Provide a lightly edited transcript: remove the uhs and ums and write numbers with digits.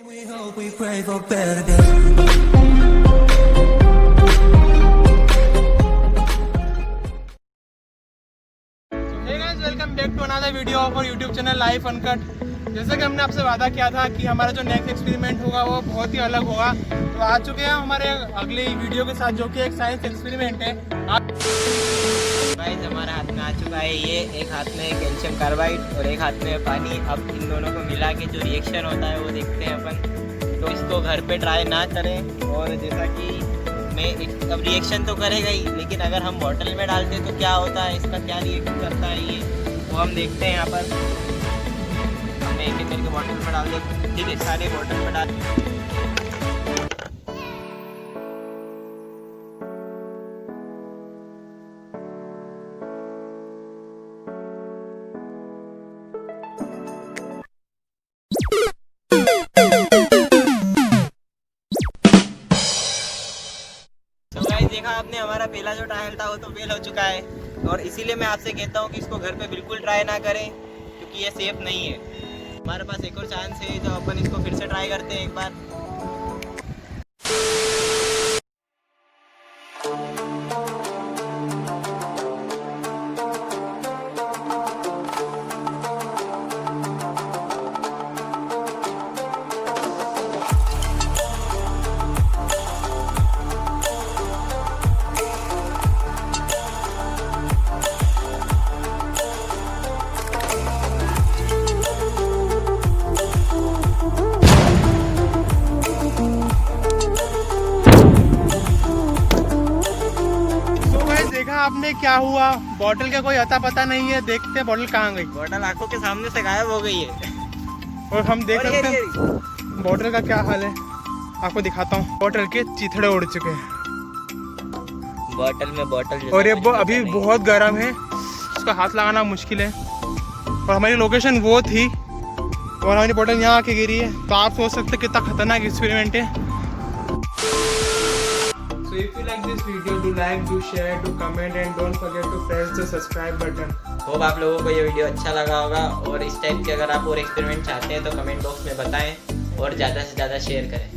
Welcome back to another video of our YouTube channel life uncut. जैसे कि हमने आपसे वादा किया था कि हमारा जो नेक्स्ट एक्सपेरिमेंट होगा वो बहुत ही अलग होगा, तो आ चुके हैं हमारे अगली वीडियो के साथ, जो कि एक साइंस एक्सपेरिमेंट है। गाइस हमारे हाथ में आ चुका है ये, एक हाथ में कैल्शियम कार्बाइड और एक हाथ में पानी। अब इन दोनों को मिला के जो रिएक्शन होता है वो देखते हैं अपन। तो इसको घर पे ट्राई ना करें, और जैसा कि अब रिएक्शन तो करेगा ही, लेकिन अगर हम बॉटल में डालते हैं तो क्या होता है, इसका क्या रिएक्शन करता है ये वो हम देखते हैं। यहाँ पर हमने एक एक करके बॉटल में डाल देते, ठीक है, सारे बॉटल में डाल। देखा आपने, हमारा पहला जो ट्रायल था वो तो फेल हो चुका है, और इसीलिए मैं आपसे कहता हूँ कि इसको घर पे बिल्कुल ट्राई ना करें, क्योंकि ये सेफ नहीं है। हमारे पास एक और चांस है, तो अपन इसको फिर से ट्राई करते हैं एक बार। देखा आपने क्या हुआ, बॉटल का कोई अता पता नहीं है। देखते हैं बॉटल कहाँ गई। बॉटल आंखों के सामने से गायब हो गई है, और हम देख सकते हैं बॉटल का क्या हाल है। आपको दिखाता हूँ, बॉटल के चिथड़े उड़ चुके हैं बॉटल में बॉटल, और ये अभी बहुत गर्म है, उसका हाथ लगाना मुश्किल है। और हमारी लोकेशन वो थी और हमारी बॉटल यहाँ आके गिरी है, तो आप सोच सकते कितना खतरनाक एक्सपेरिमेंट है। So if you like this video, do like, do share, do comment and don't forget to press the subscribe button. Hope आप लोगों को ये वीडियो अच्छा लगा होगा, और इस टाइप के अगर आप और एक्सपेरिमेंट चाहते हैं तो कमेंट बॉक्स में बताएं, और ज़्यादा से ज़्यादा शेयर करें।